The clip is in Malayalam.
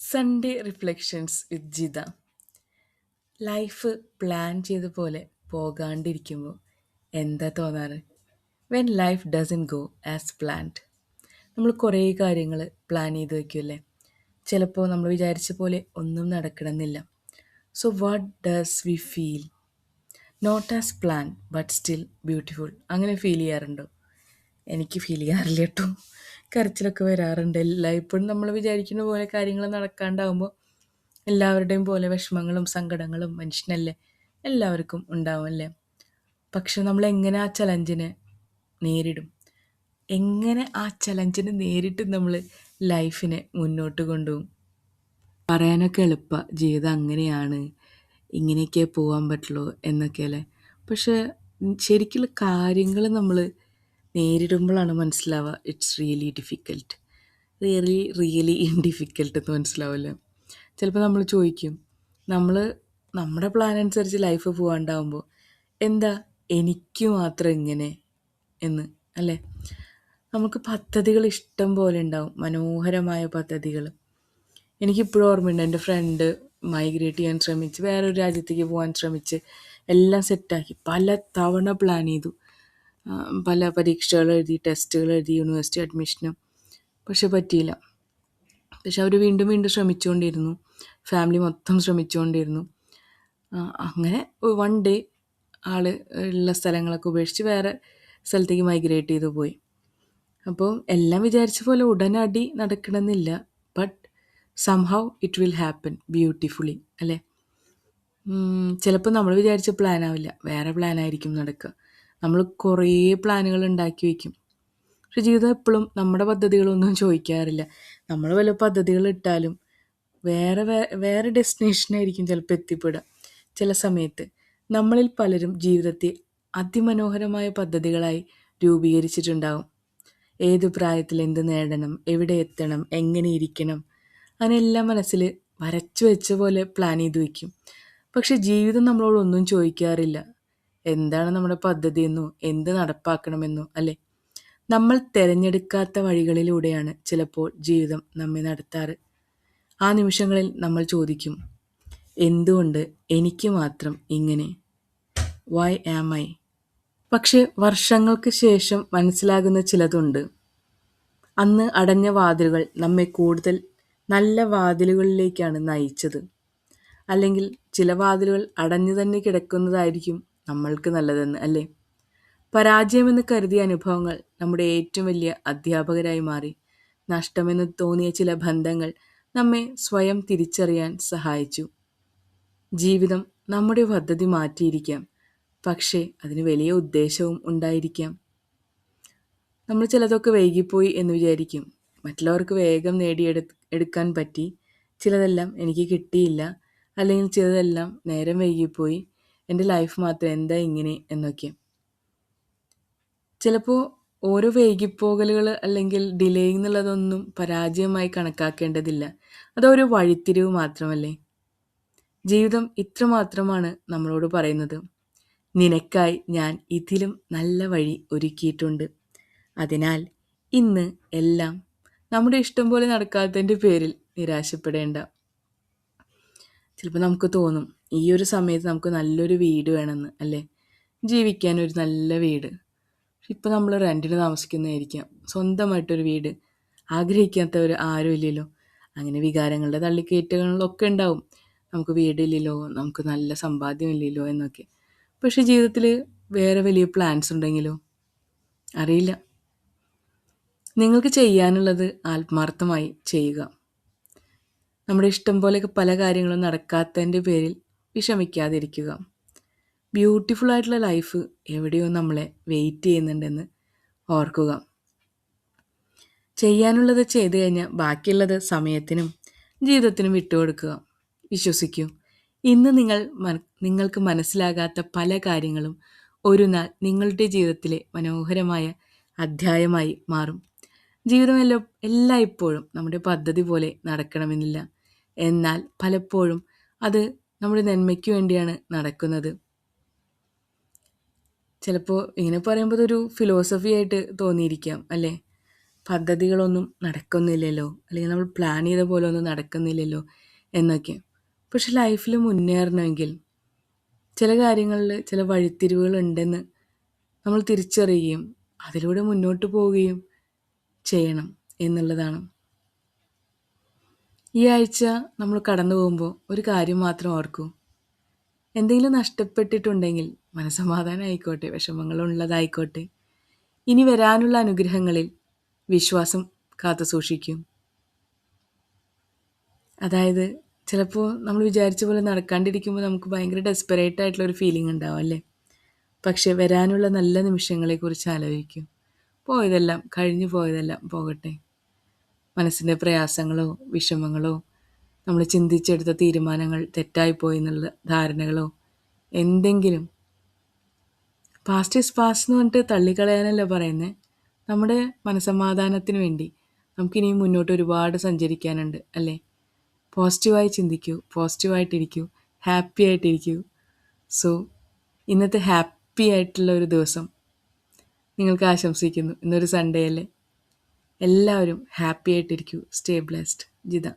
സൺഡേ റിഫ്ലക്ഷൻസ് വിത്ത് ജിത. ലൈഫ് പ്ലാൻ ചെയ്ത പോലെ പോകാണ്ടിരിക്കുമ്പോൾ എന്താ തോന്നാറ്? When life dozen go as planned. നമ്മൾ കുറേ കാര്യങ്ങൾ പ്ലാൻ ചെയ്ത് വയ്ക്കുമല്ലേ? ചിലപ്പോൾ നമ്മൾ വിചാരിച്ച പോലെ ഒന്നും നടക്കണമെന്നില്ല. So what does we feel? Not as plan but still beautiful. അങ്ങനെ ഫീൽ ചെയ്യാറുണ്ടോ? എനിക്ക് ഫീൽ ചെയ്യാറില്ല കേട്ടോ. കരച്ചിലൊക്കെ വരാറുണ്ട്. ഇപ്പോഴും നമ്മൾ വിചാരിക്കുന്ന പോലെ കാര്യങ്ങൾ നടക്കാണ്ടാവുമ്പോൾ എല്ലാവരുടെയും പോലെ വിഷമങ്ങളും സങ്കടങ്ങളും മനുഷ്യനല്ലേ, എല്ലാവർക്കും ഉണ്ടാവും അല്ലേ. പക്ഷെ നമ്മൾ എങ്ങനെ ആ ചലഞ്ചിനെ നേരിടും, എങ്ങനെ ആ ചലഞ്ചിനെ നേരിട്ട് നമ്മൾ ലൈഫിനെ മുന്നോട്ട് കൊണ്ടുപോകും? പറയാനൊക്കെ എളുപ്പ, ജീവിതം അങ്ങനെയാണ്, ഇങ്ങനെയൊക്കെ പോകാൻ പറ്റുള്ളൂ എന്നൊക്കെ അല്ലേ. പക്ഷെ ശരിക്കുള്ള കാര്യങ്ങൾ നമ്മൾ നേരിടുമ്പോഴാണ് മനസ്സിലാവുക it's really difficult. Really really difficult എന്ന് മനസ്സിലാവില്ല. ചിലപ്പോൾ നമ്മൾ ചോദിക്കും, നമ്മൾ നമ്മുടെ പ്ലാൻ അനുസരിച്ച് ലൈഫ് പോകാണ്ടാവുമ്പോൾ എന്താ എനിക്ക് മാത്രം ഇങ്ങനെ എന്ന്, അല്ലേ? നമുക്ക് പദ്ധതികൾ ഇഷ്ടം പോലെ ഉണ്ടാവും, മനോഹരമായ പദ്ധതികൾ. എനിക്കിപ്പോഴും ഓർമ്മയുണ്ട്, എൻ്റെ ഫ്രണ്ട് മൈഗ്രേറ്റ് ചെയ്യാൻ ശ്രമിച്ച് വേറൊരു രാജ്യത്തേക്ക് പോകാൻ ശ്രമിച്ച് എല്ലാം സെറ്റാക്കി പല തവണ പ്ലാൻ ചെയ്തു. പല പരീക്ഷകൾ എഴുതി, ടെസ്റ്റുകൾ എഴുതി, യൂണിവേഴ്സിറ്റി അഡ്മിഷനും. പക്ഷെ പറ്റിയില്ല. പക്ഷെ അവർ വീണ്ടും വീണ്ടും ശ്രമിച്ചുകൊണ്ടിരുന്നു, ഫാമിലി മൊത്തം ശ്രമിച്ചുകൊണ്ടിരുന്നു. അങ്ങനെ വൺ ഡേ ആൾ ഉള്ള സ്ഥലങ്ങളൊക്കെ ഉപേക്ഷിച്ച് വേറെ സ്ഥലത്തേക്ക് മൈഗ്രേറ്റ് ചെയ്തു പോയി. അപ്പോൾ എല്ലാം വിചാരിച്ച പോലെ ഉടനടി നടക്കണമെന്നില്ല, but somehow it will happen beautifully, അല്ലേ? ചിലപ്പോൾ നമ്മൾ വിചാരിച്ച പ്ലാൻ ആവില്ല, വേറെ പ്ലാനായിരിക്കും നടക്കുക. നമ്മൾ കുറേ പ്ലാനുകൾ ഉണ്ടാക്കി വയ്ക്കും. പക്ഷെ ജീവിതം എപ്പോഴും നമ്മുടെ പദ്ധതികളൊന്നും ചോദിക്കാറില്ല. നമ്മൾ വല്ല പദ്ധതികൾ ഇട്ടാലും വേറെ വേറെ ഡെസ്റ്റിനേഷനായിരിക്കും ചിലപ്പോൾ എത്തിപ്പെടുക. ചില സമയത്ത് നമ്മളിൽ പലരും ജീവിതത്തെ അതിമനോഹരമായ പദ്ധതികളായി രൂപീകരിച്ചിട്ടുണ്ടാവും. ഏതു പ്രായത്തിൽ എന്ത് നേടണം, എവിടെ എത്തണം, എങ്ങനെ ഇരിക്കണം, അങ്ങനെയെല്ലാം മനസ്സിൽ വരച്ചു വെച്ച പോലെ പ്ലാൻ ചെയ്ത് വയ്ക്കും. പക്ഷെ ജീവിതം നമ്മളോടൊന്നും ചോദിക്കാറില്ല, എന്താണ് നമ്മുടെ പദ്ധതിയെന്നോ എന്ത് നടപ്പാക്കണമെന്നോ, അല്ലേ? നമ്മൾ തിരഞ്ഞെടുക്കാത്ത വഴികളിലൂടെയാണ് ചിലപ്പോൾ ജീവിതം നമ്മെ നടത്താറ്. ആ നിമിഷങ്ങളിൽ നമ്മൾ ചോദിക്കും, എന്തുകൊണ്ട് എനിക്ക് മാത്രം ഇങ്ങനെ? Why am I? പക്ഷെ വർഷങ്ങൾക്ക് ശേഷം മനസ്സിലാകുന്ന ചിലതുണ്ട്. അന്ന് അടഞ്ഞ വാതിലുകൾ നമ്മെ കൂടുതൽ നല്ല വാതിലുകളിലേക്കാണ് നയിച്ചത്. അല്ലെങ്കിൽ ചില വാതിലുകൾ അടഞ്ഞു തന്നെ കിടക്കുന്നതായിരിക്കും നമ്മൾക്ക് നല്ലതെന്ന്, അല്ലേ? പരാജയമെന്ന് കരുതിയ അനുഭവങ്ങൾ നമ്മുടെ ഏറ്റവും വലിയ അധ്യാപകരായി മാറി. നഷ്ടമെന്ന് തോന്നിയ ചില ബന്ധങ്ങൾ നമ്മെ സ്വയം തിരിച്ചറിയാൻ സഹായിച്ചു. ജീവിതം നമ്മുടെ പദ്ധതി മാറ്റിയിരിക്കാം, പക്ഷേ അതിന് വലിയ ഉദ്ദേശവും ഉണ്ടായിരിക്കാം. നമ്മൾ ചിലതൊക്കെ വൈകിപ്പോയി എന്ന് വിചാരിക്കും. മറ്റുള്ളവർക്ക് വേഗം എടുക്കാൻ പറ്റി, ചിലതെല്ലാം എനിക്ക് കിട്ടിയില്ല, അല്ലെങ്കിൽ ചിലതെല്ലാം നേരം വൈകിപ്പോയി, എൻ്റെ ലൈഫ് മാത്രം എന്താ ഇങ്ങനെ എന്നൊക്കെ. ചിലപ്പോൾ ഓരോ വൈകിപ്പോകലുകൾ അല്ലെങ്കിൽ ഡിലേ എന്നുള്ളതൊന്നും പരാജയമായി കണക്കാക്കേണ്ടതില്ല. അതൊരു വഴിത്തിരിവ് മാത്രമല്ലേ? ജീവിതം ഇത്രമാത്രമാണ് നമ്മളോട് പറയുന്നത്, നിനക്കായി ഞാൻ ഇതിലും നല്ല വഴി ഒരുക്കിയിട്ടുണ്ട്. അതിനാൽ ഇന്ന് എല്ലാം നമ്മുടെ ഇഷ്ടം പോലെ നടക്കാത്തതിൻ്റെ പേരിൽ നിരാശപ്പെടേണ്ട. ചിലപ്പോൾ നമുക്ക് തോന്നും, ഈ ഒരു സമയത്ത് നമുക്ക് നല്ലൊരു വീട് വേണമെന്ന്, അല്ലേ? ജീവിക്കാൻ ഒരു നല്ല വീട്. ഇപ്പോൾ നമ്മൾ റെൻറ്റിന് താമസിക്കുന്നതായിരിക്കാം. സ്വന്തമായിട്ടൊരു വീട് ആഗ്രഹിക്കാത്തവർ ആരും ഇല്ലല്ലോ. അങ്ങനെ വികാരങ്ങളുടെ തള്ളിക്കയറ്റങ്ങളൊക്കെ ഉണ്ടാവും. നമുക്ക് വീടില്ലല്ലോ, നമുക്ക് നല്ല സമ്പാദ്യമില്ലല്ലോ എന്നൊക്കെ. പക്ഷെ ജീവിതത്തിൽ വേറെ വലിയ പ്ലാൻസ് ഉണ്ടെങ്കിലോ? അറിയില്ല. നിങ്ങൾക്ക് ചെയ്യാനുള്ളത് ആത്മാർത്ഥമായി ചെയ്യുക. നമ്മുടെ ഇഷ്ടം പോലെയൊക്കെ പല കാര്യങ്ങളും നടക്കാത്തതിൻ്റെ പേരിൽ വിഷമിക്കാതിരിക്കുക. ബ്യൂട്ടിഫുൾ ആയിട്ടുള്ള ലൈഫ് എവിടെയോ നമ്മളെ വെയിറ്റ് ചെയ്യുന്നുണ്ടെന്ന് ഓർക്കുക. ചെയ്യാനുള്ളത് ചെയ്തു കഴിഞ്ഞാൽ ബാക്കിയുള്ളത് സമയത്തിനും ജീവിതത്തിനും വിട്ടുകൊടുക്കുക. വിശ്വസിക്കൂ, ഇന്ന് നിങ്ങൾക്ക് മനസ്സിലാകാത്ത പല കാര്യങ്ങളും ഒരു നാൾ നിങ്ങളുടെ ജീവിതത്തിലെ മനോഹരമായ അധ്യായമായി മാറും. ജീവിതം എല്ലായ്പ്പോഴും നമ്മുടെ പദ്ധതി പോലെ നടക്കണമെന്നില്ല. എന്നാൽ പലപ്പോഴും അത് നമ്മുടെ നന്മയ്ക്ക് വേണ്ടിയാണ് നടക്കുന്നത്. ചിലപ്പോൾ ഇങ്ങനെ പറയുമ്പോൾ അതൊരു ഫിലോസഫി ആയിട്ട് തോന്നിയിരിക്കാം, അല്ലേ? പദ്ധതികളൊന്നും നടക്കുന്നില്ലല്ലോ, അല്ലെങ്കിൽ നമ്മൾ പ്ലാൻ ചെയ്ത പോലെ ഒന്നും നടക്കുന്നില്ലല്ലോ എന്നൊക്കെ. പക്ഷെ ലൈഫിൽ മുന്നേറണമെങ്കിൽ ചില കാര്യങ്ങളിൽ ചില വഴിത്തിരിവുകൾ ഉണ്ടെന്ന് നമ്മൾ തിരിച്ചറിയുകയും അതിലൂടെ മുന്നോട്ട് പോവുകയും ചെയ്യണം എന്നുള്ളതാണ്. ഈ ആഴ്ച നമ്മൾ കടന്നു പോകുമ്പോൾ ഒരു കാര്യം മാത്രം ഓർക്കൂ. എന്തെങ്കിലും നഷ്ടപ്പെട്ടിട്ടുണ്ടെങ്കിൽ മനസ്സമാധാനം ആയിക്കോട്ടെ, വിഷമങ്ങളുള്ളതായിക്കോട്ടെ, ഇനി വരാനുള്ള അനുഗ്രഹങ്ങളിൽ വിശ്വാസം കാത്തു സൂക്ഷിക്കും. അതായത് ചിലപ്പോൾ നമ്മൾ വിചാരിച്ച പോലെ നടക്കാണ്ടിരിക്കുമ്പോൾ നമുക്ക് ഭയങ്കര ഡെസ്പെറേറ്റ് ആയിട്ടുള്ളൊരു ഫീലിംഗ് ഉണ്ടാവും അല്ലേ. പക്ഷെ വരാനുള്ള നല്ല നിമിഷങ്ങളെക്കുറിച്ച് ആലോചിക്കും. പോയതെല്ലാം കഴിഞ്ഞു പോയതെല്ലാം പോകട്ടെ. മനസ്സിൻ്റെ പ്രയാസങ്ങളോ വിഷമങ്ങളോ നമ്മൾ ചിന്തിച്ചെടുത്ത തീരുമാനങ്ങൾ തെറ്റായിപ്പോയി എന്നുള്ള ധാരണകളോ എന്തെങ്കിലും പാസ്റ്റ് ഈസ് പാസ്റ്റ് എന്ന് പറഞ്ഞിട്ട് തള്ളിക്കളയാനല്ല പറയുന്നത്. നമ്മുടെ മനസമാധാനത്തിന് വേണ്ടി നമുക്കിനിയും മുന്നോട്ട് ഒരുപാട് സഞ്ചരിക്കാനുണ്ട് അല്ലേ. പോസിറ്റീവായി ചിന്തിക്കൂ, പോസിറ്റീവായിട്ടിരിക്കൂ, ഹാപ്പി ആയിട്ടിരിക്കൂ. സോ ഇന്നത്തെ ഹാപ്പി ആയിട്ടുള്ള ഒരു ദിവസം നിങ്ങൾക്ക് ആശംസിക്കുന്നു. ഇന്നൊരു സൺഡേ അല്ലേ. എല്ലാവരും ഹാപ്പി ആയിട്ടിരിക്കൂ. Stay blessed. ജിത.